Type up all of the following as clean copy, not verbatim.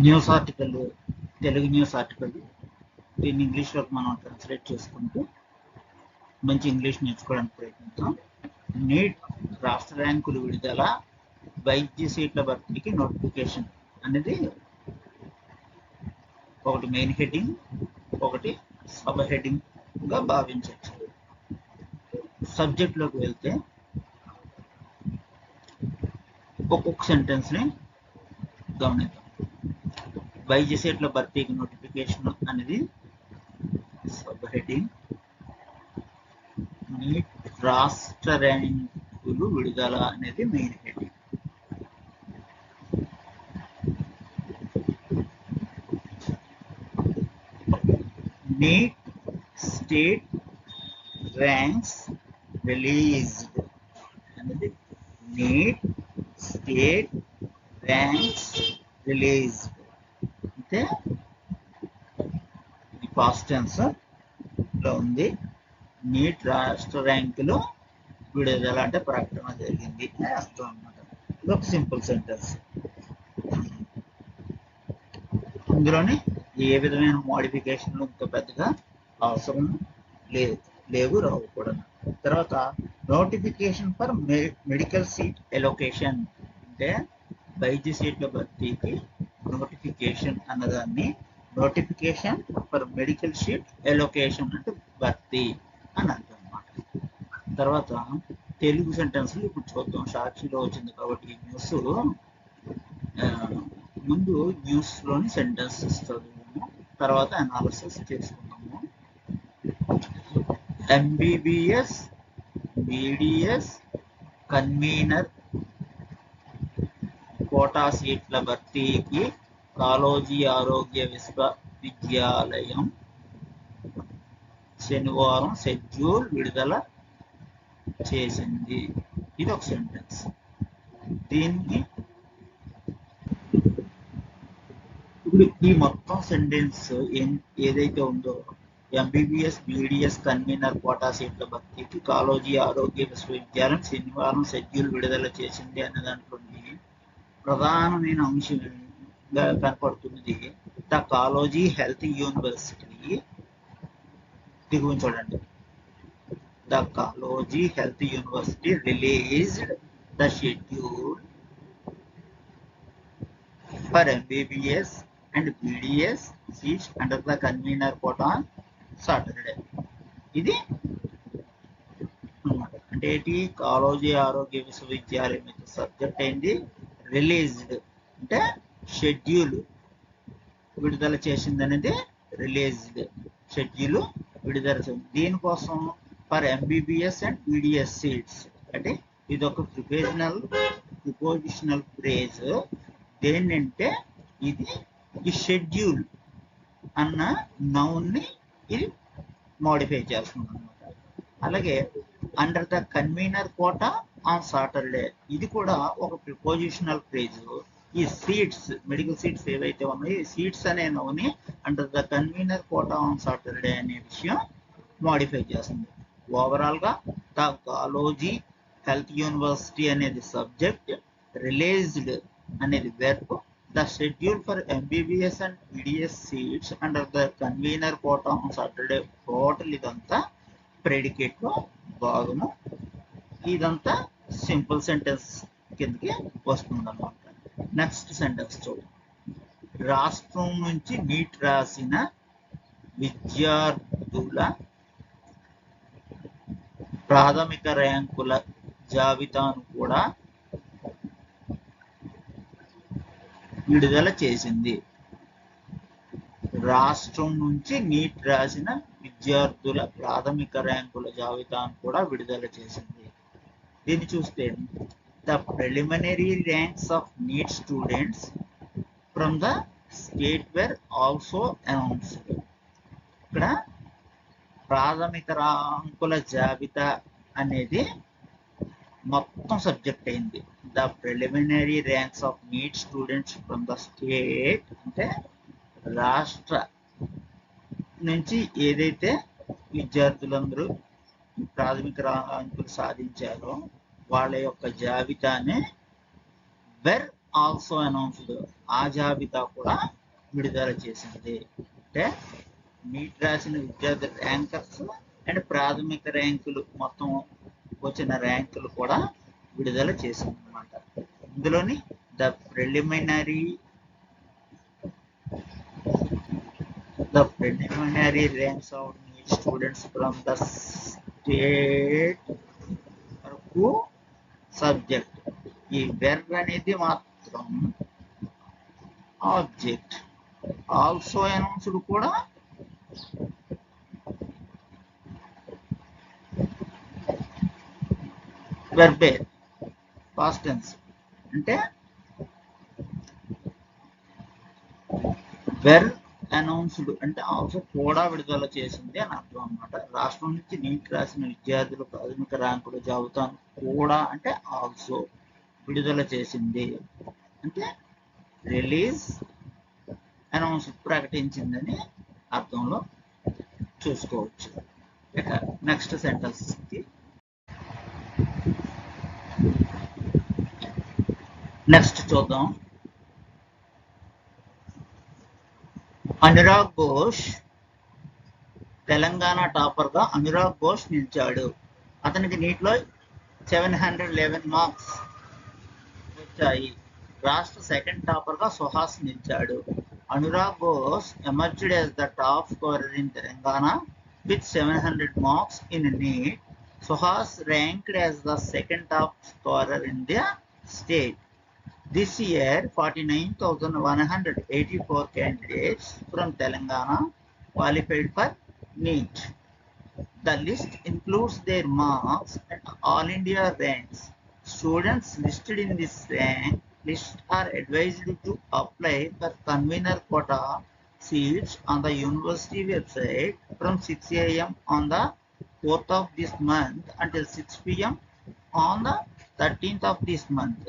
News article, Telugu news article, దీన్ని ఇంగ్లీష్లోకి మనం translate చేసుకుంటూ మంచి ఇంగ్లీష్ నేర్చుకోవడానికి ప్రయత్నిద్దాం. నీట్ రాష్ట్ర ర్యాంకులు విడుదల, వైద్య సీట్ల భర్తీకి నోటిఫికేషన్ అనేది ఒకటి మెయిన్ హెడ్డింగ్, ఒకటి సబ్ హెడ్డింగ్గా భావించవచ్చు. సబ్జెక్ట్లోకి వెళ్తే ఒక్కొక్క సెంటెన్స్ని గమనిద్దాం. వైద్య సీట్ల భర్తీకి నోటిఫికేషన్ అనేది సబ్ హెడ్డింగ్, నీట్ రాష్ట్ర ర్యాంకులు విడుదల అనేది main heading. NEET state ranks released అనేది నీట్ స్టేట్ ర్యాంక్స్ రిలీజ్డ్ అంటే ఇది పాస్ట్ టెన్స్ లో ఉంది. నీట్ రాష్ట్ర ర్యాంకులు విడుదల అంటే ప్రకటన జరిగింది అని అర్థం అన్నమాట. ఇది ఒక సింపుల్ సెంటెన్స్. ఇందులోని ఏ విధమైన మోడిఫికేషన్లు ఇంత పెద్దగా అవసరం లేవు, రావు కూడా. తర్వాత notification for medical seat allocation అంటే వైద్య సీట్ల భర్తీకి నోటిఫికేషన్ అన్నదాన్ని notification for medical seat allocation అంటే భర్తీ అని అర్థం అన్నమాట. తర్వాత తెలుగు సెంటెన్స్లు ఇప్పుడు చూద్దాం. సాక్షిలో వచ్చింది కాబట్టి న్యూస్ ముందు న్యూస్లోని సెంటెన్సెస్ చదువుతాము, తర్వాత అనాలిసిస్ చేసుకున్నాము. ఎంబీబీఎస్ బీడీఎస్ కన్వీనర్ కోటా సీట్ల భర్తీకి కాళోజీ ఆరోగ్య విశ్వవిద్యాలయం శనివారం షెడ్యూల్ విడుదల చేసింది. ఇది ఒక సెంటెన్స్. దీన్ని ఇప్పుడు ఈ మొత్తం సెంటెన్స్ ఏదైతే ఉందో ఎంబీబీఎస్ బీడీఎస్ కన్వీనర్ కోటా సీట్ల భర్తీకి కాళోజీ ఆరోగ్య విశ్వవిద్యాలయం శనివారం షెడ్యూల్ విడుదల చేసింది అనే దాంట్లో ప్రధానమైన అంశంగా కనపడుతున్నది ద కాళోజీ హెల్త్ యూనివర్సిటీ. దిగువ చూడండి, the Kaloji health university released the schedule for MBBS and BDS seats under the convener quota on Saturday. ఇది అన్నమాట. అంటే ఏంటి? కాళోజీ ఆరోగ్య విశ్వవిద్యాలయం యొక్క సబ్జెక్ట్ అయింది రిలీజ్డ్ అంటే షెడ్యూల్ విడుదల చేసింది అనేది రిలీజ్డ్ షెడ్యూల్ విడుదల చేసింది. దీనికోసం for MBBS and BDS seats అంటే ఇది ఒక ప్రిపోజిషనల్ ఫ్రేజ్. దేన్నంటే ఇది ఈ షెడ్యూల్ అన్న నౌన్ని ఇది మోడిఫై చేస్తుంది అనమాట. అలాగే under the convener quota on Saturday ఇది కూడా ఒక ప్రిపోజిషనల్ ఫ్రేజ్. ఈ సీట్స్ మెడికల్ సీట్స్ ఏవైతే ఉన్నాయో ఈ సీట్స్ అనే నౌని under the convener quota on Saturday అనే విషయం మోడిఫై చేస్తుంది. ఓవరాల్ గా ద కాళోజీ హెల్త్ యూనివర్సిటీ అనేది సబ్జెక్ట్, రిలీజ్డ్ అనేది verb, the schedule for MBBS and BDS seats under the convener quota on Saturday total ఇదంతా ప్రెడికేట్ లో భాగము. ఇదంతా సింపుల్ సెంటెన్స్ కిందకి వస్తుంది అన్నమాట. నెక్స్ట్ సెంటెన్స్ చూడండి. రాష్ట్రం నుంచి నీట్ రాసిన విద్యార్థుల ప్రాథమిక ర్యాంకుల జాబితాను కూడా విడుదల చేసింది. రాష్ట్రం నుంచి నీట్ రాసిన విద్యార్థుల ప్రాథమిక ర్యాంకుల జాబితాను కూడా విడుదల చేసింది. దీన్ని చూస్తే the preliminary ranks of NEET students from the state where also announced. ఇక్కడ ప్రాథమిక ర్యాంకుల జాబితా అనేది మొత్తం సబ్జెక్ట్ అయింది. The preliminary ranks of NEET students from the state అంటే రాష్ట్ర నుంచి ఏదైతే విద్యార్థులందరూ ప్రాథమిక ర్యాంకులు సాధించారో వాళ్ళ యొక్క జాబితానే వెర్ ఆల్సో అనౌన్స్డ్, ఆ జాబితా కూడా విడుదల చేసింది. అంటే నీట్ రాసిన విద్యార్థుల ర్యాంకర్స్ అండ్ ప్రాథమిక ర్యాంకులు మొత్తం వచ్చిన ర్యాంకులు కూడా విడుదల చేసింది అనమాట. ఇందులోని the preliminary ranks of NEET students from the state వరకు సబ్జెక్ట్. ఈ వెర్ అనేది మాత్రం ఆబ్జెక్ట్. ఆల్సో అనౌన్స్డ్ కూడా వెర్బే పాస్ట్ టెన్స్. అంటే వెర్ అనౌన్స్డ్ అంటే ఆల్సో కూడా విడుదల చేసింది అని అర్థం అనమాట. రాష్ట్రం నుంచి నీట్ రాసిన విద్యార్థుల ప్రాథమిక ర్యాంకుల జాబితాను కూడా అంటే ఆల్సో విడుదల చేసింది. అంటే రిలీజ్, అనౌన్స్ ప్రకటించిందని అర్థంలో చూసుకోవచ్చు. ఇక నెక్స్ట్ సెంటెన్స్ కి నెక్స్ట్ చూద్దాం. అనురాగ్ ఘోష్ తెలంగాణ టాపర్ గా అనురాగ్ ఘోష్ నిలిచాడు. అతనికి నీటిలో 711 మార్క్స్ వచ్చాయి. రాష్ట్ర సెకండ్ టాపర్ గా సుహాస్ నిలిచాడు. Anurag Ghosh emerged as the top scorer in Telangana with 700 marks in NEET. Suhas ranked as the second top scorer in the state. This year, 49,184 candidates from Telangana qualified for NEET. The list includes their marks and all India ranks. Students listed in this rank list are advised to apply for convener quota seats on the university website from 6 a.m. on the 4th of this month until 6 p.m. on the 13th of this month.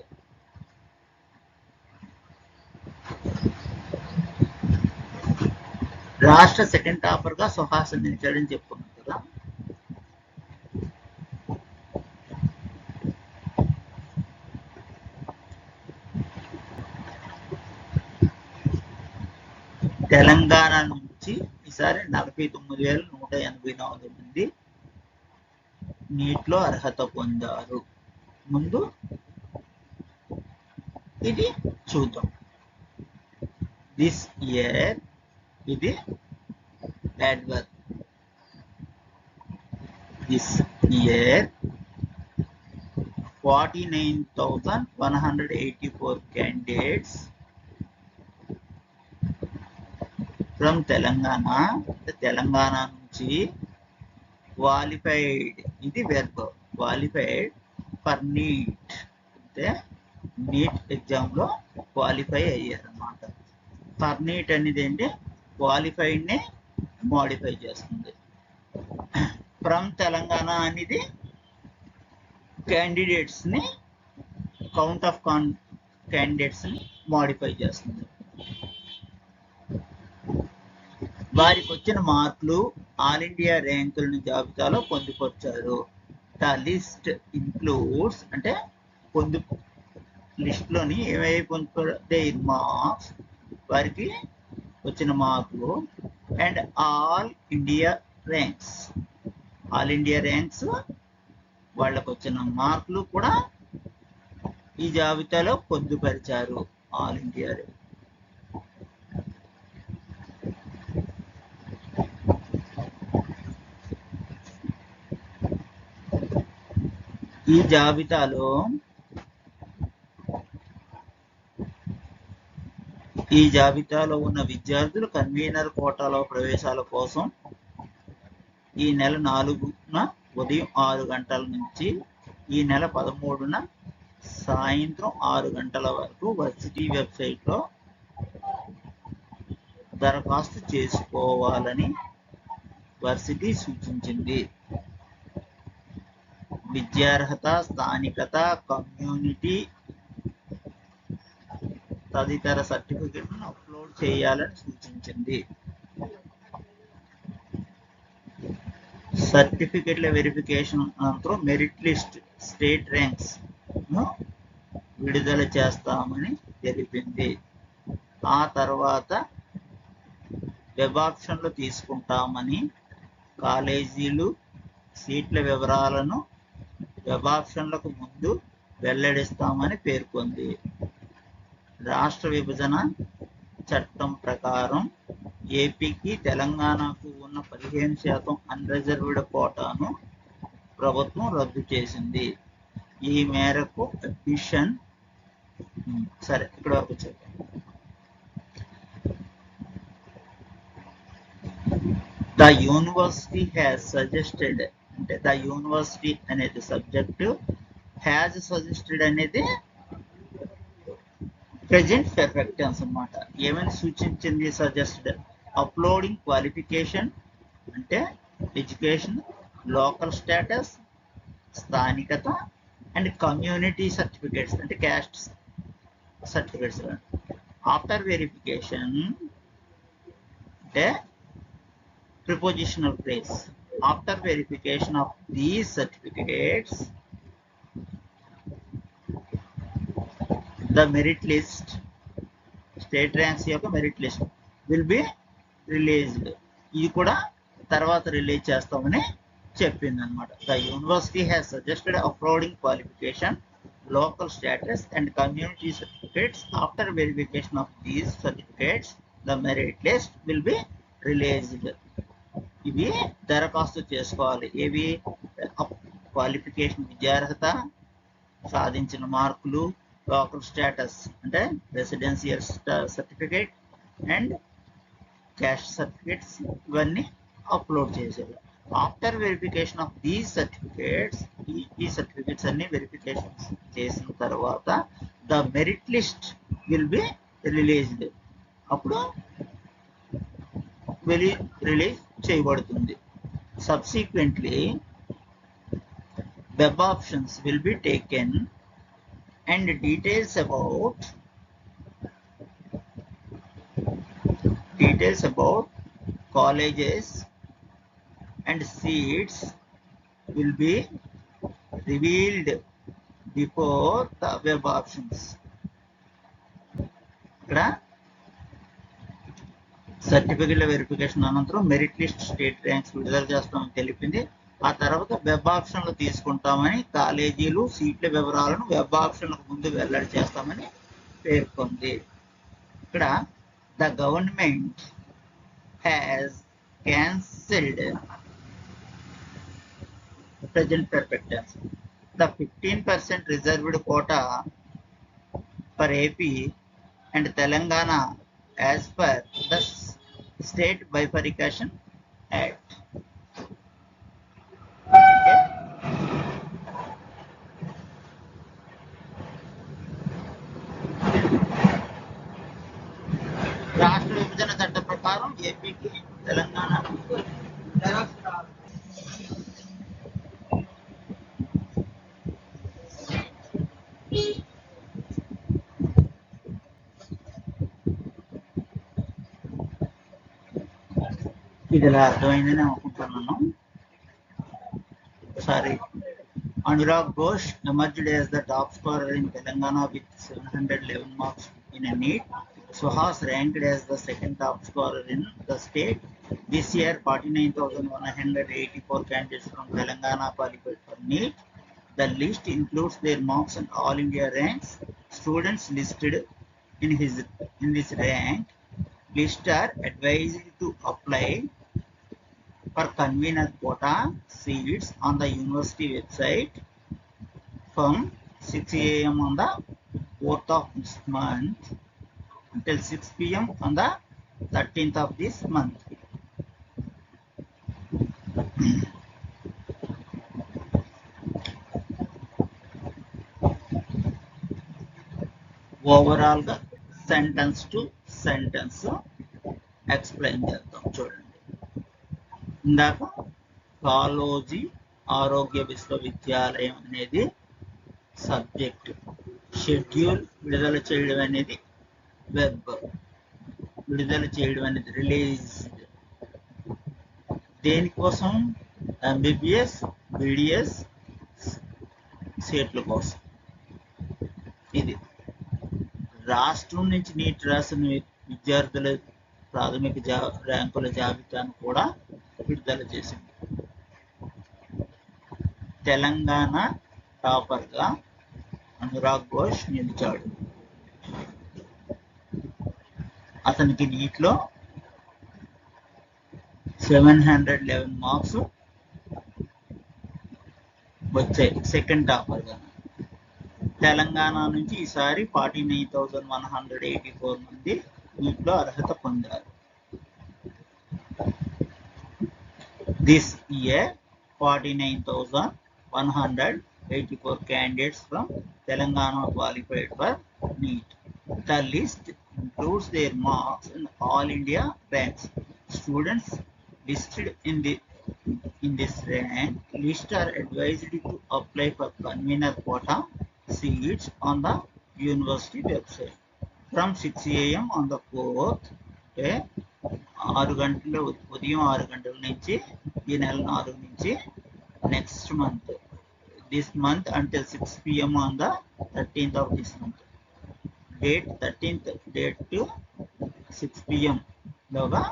రాష్ట్ర second topper గా సుహాస్ నిలిచాడని చెప్పుకున్నాం కదా. తెలంగాణ నుంచి ఈసారి 49,184 మంది నీటిలో అర్హత పొందారు. ముందు ఇది చూద్దాం. దిస్ ఇయర్ ఇది adverb. This year 49,184 candidates from Telangana, Telangana నుంచి qualified, ఇది verb, qualified for NEET, అంటే నీట్ ఎగ్జామ్ లో క్వాలిఫై అయ్యారన్నమాట. ఫర్ నీట్ అనేది ఏంటి, క్వాలిఫైడ్ ని మోడిఫై చేస్తుంది. ఫ్రమ్ తెలంగాణ అనేది క్యాండిడేట్స్ ని, కౌంట్ ఆఫ్ క్యాండిడేట్స్ ని మోడిఫై చేస్తుంది. వారికి వచ్చిన మార్కులు ఆల్ ఇండియా ర్యాంకులను జాబితాలో పొందుపరిచారు. ద లిస్ట్ ఇన్క్లూడ్స్ అంటే లిస్ట్ లోని ఏమేమి పొందుపడే మార్క్స్, వారికి వచ్చిన మార్కులు, and all India ranks, all India ranks వాళ్ళకు వచ్చిన మార్కులు కూడా ఈ జాబితాలో పొందుపరిచారు. All India rank. ఈ జాబితాలో ఉన్న విద్యార్థులు కన్వీనర్ కోటాలో ప్రవేశాల కోసం ఈ నెల 4న ఉదయం 6 గంటల నుంచి ఈ నెల 13న సాయంత్రం 6 గంటల వరకు వర్సిటీ వెబ్సైట్లో దరఖాస్తు చేసుకోవాలని వర్సిటీ సూచించింది. విద్యార్హత, స్థానికత, కమ్యూనిటీ తదితర సర్టిఫికెట్లను అప్లోడ్ చేయాలని సూచించింది. సర్టిఫికెట్ల వెరిఫికేషన్ అనంతరం మెరిట్ లిస్ట్, స్టేట్ ర్యాంక్స్ ను విడుదల చేస్తామని తెలిపింది. ఆ తర్వాత వెబ్ ఆప్షన్లు తీసుకుంటామని, కాలేజీలు సీట్ల వివరాలను వెబ్ ఆప్షన్లకు ముందు వెల్లడిస్తామని పేర్కొంది. రాష్ట్ర విభజన చట్టం ప్రకారం ఏపీకి తెలంగాణకు ఉన్న 15% అన్రిజర్వ్డ్ కోటాను ప్రభుత్వం రద్దు చేసింది. ఈ మేరకు అడ్మిషన్ సరే ఇక్కడ వరకు చెప్పండి. The university has suggested అంటే ద యూనివర్సిటీ అనేది సబ్జెక్ట్, హ్యాజ్ సజెస్టెడ్ అనేది ప్రెజెంట్ పర్ఫెక్ట్ టెన్స్ అన్నమాట. ఏమని సూచించింది? సజెస్టెడ్ అప్లోడింగ్ క్వాలిఫికేషన్ అంటే ఎడ్యుకేషన్, లోకల్ స్టేటస్ స్థానికత, అండ్ కమ్యూనిటీ సర్టిఫికేట్స్ అంటే క్యాస్ట్ సర్టిఫికేట్స్. ఆఫ్టర్ వెరిఫికేషన్ అంటే prepositional phrase. After verification of these certificates, the merit list, state ranks యొక్క merit list will be released. ఇది కూడా తర్వాత రిలీజ్ చేస్తామని చెప్పింది అనమాట. The university has suggested uploading qualification, local status and community certificates. After verification of these certificates, the merit list will be released. ఇవి దరఖాస్తు చేసుకోవాలి. ఏవి? క్వాలిఫికేషన్ విద్యార్హత, సాధించిన మార్కులు, లోకల్ స్టేటస్ అంటే residential certificate and caste certificates ఇవన్నీ అప్లోడ్ చేసేది. After verification of these certificates, ఈ సర్టిఫికేట్స్ అన్ని వెరిఫికేషన్ చేసిన తర్వాత the merit list will be released. అప్పుడు రిలీజ్ చేయబడుతుంది. Subsequently web options will be taken and details about colleges and seats will be revealed before the web options. ఇక్కడ సర్టిఫికెట్ల verification అనంతరం merit list, state ranks విడుదల చేస్తామని తెలిపింది. ఆ తర్వాత వెబ్ ఆప్షన్లు తీసుకుంటామని, కాలేజీలు సీట్ల వివరాలను వెబ్ ఆప్షన్లకు ముందు వెల్లడి చేస్తామని పేర్కొంది. ఇక్కడ the government has cancelled present perfect tense the 15% reserved quota for AP and Telangana as per the State Bifurcation Act. Okay. రాష్ట్ర విభజన చట్ట ప్రకారం ఏపీకి తెలంగాణకు ఇది ఇలా అర్థమైందని అనుకుంటున్నాను. Sorry. Anurag Ghosh emerged as the top scorer in Telangana with 711 marks in a NEET. Suhas ranked as the second top scorer in the state. This year, 49,184 candidates from Telangana qualified for NEET. The list includes their marks and all India ranks. Students listed in this rank list are advised to apply for convener quota seats on the university website from 6 a.m. on the 4th of this month until 6 p.m. on the 13th of this month. Overall గా sentence to sentence explain చేద్దాం. చూడండి, ఇందాక కాలోజీ ఆరోగ్య విశ్వవిద్యాలయం అనేది subject, schedule విడుదల చేయడం అనేది వెబ్, విడుదల చేయడం అనేది రిలీజ్. దేనికోసం? ఎంబీబీఎస్, బీడీఎస్ సీట్ల కోసం. ఇది రాష్ట్రం నుంచి నీట్ రాసిన విద్యార్థుల ప్రాథమిక ర్యాంకుల జాబితాను కూడా విడుదల చేసింది. తెలంగాణ టాపర్గా అనురాగ్ ఘోష్ నిలిచాడు. అతనికి నీట్లో 711 మార్క్స్ వచ్చాయి సెకండ్ టాపర్గా. తెలంగాణ నుంచి ఈసారి 49,184 మంది నీట్లో అర్హత పొందారు. This year 49,184 candidates from Telangana qualified for NEET. The list includes their marks in all India ranks. Students listed in this rank list are advised to apply for convener quota seats on the university website from 6 AM on the 4th. Okay, 6 గంటల ఉదయం 6 గంటల నుంచి ఈ నెల 4 నుంచి next month this month until 6 PM on the 13th of this month. Date 13th date to 6 PM లోగా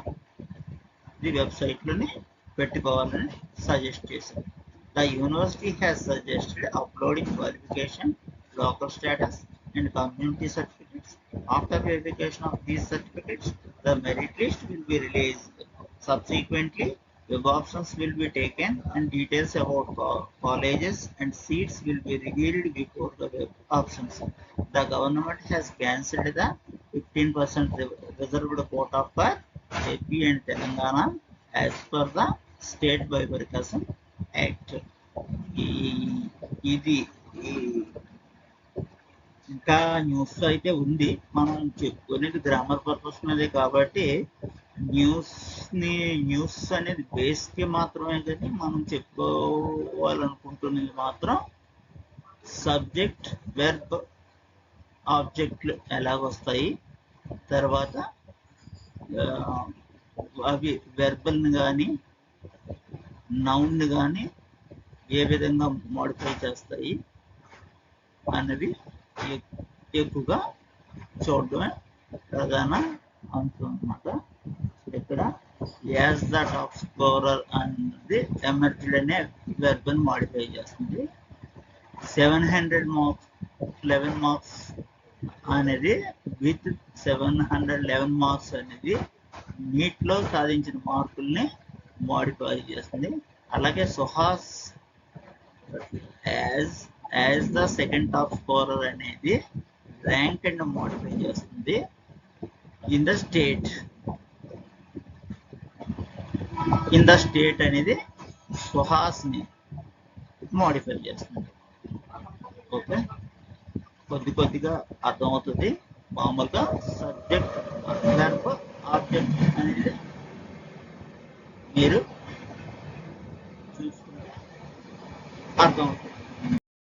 ఈ వెబ్సైట్లోని పెట్టుకోవాలని సజెస్ట్ చేశారు. The university has suggested uploading qualification, local status and community certificates. After verification of these certificates, the merit list will be released. Subsequently, web options will be taken and details about colleges and seats will be revealed before the web options. The government has cancelled the 15% reserved quota for AP and Telangana as per the State Bifurcation Act. ఇది ఇంకా news అయితే ఉంది, మనం చెప్పుకునేది grammar purpose మీదే కాబట్టి news అనేది బేస్కి మాత్రమే, కానీ మనం చెప్పుకోవాలనుకుంటున్నది మాత్రం సబ్జెక్ట్, వెర్బ్, ఆబ్జెక్ట్లు ఎలాగొస్తాయి, తర్వాత అవి వెర్బల్ని కానీ నౌన్ని కానీ ఏ విధంగా మోడిఫై చేస్తాయి అన్నది ఎక్కువగా చూడడమే ప్రధాన అంశం అన్నమాట. ఇక్కడ యాజ్ ద టాప్ స్కోరర్ అనేది ఎమర్జ్డ్ అనే వెర్బ్ని మోడిఫై చేస్తుంది. 711 మార్క్స్ అనేది విత్ 711 మార్క్స్ అనేది నీట్లో సాధించిన మార్కుల్ని మోడిఫై చేస్తుంది. అలాగే Suhas as the second top scorer అనేది ర్యాంక్ అండ్ మోడిఫై చేస్తుంది. ఇన్ ద స్టేట్ అనేది సుహాస్ని మోడిఫై చేస్తుంది. ఓకే, కొద్దిగా అర్థమవుతుంది. మామూలుగా సబ్జెక్ట్, వెర్బ్, ఆబ్జెక్ట్ అనేది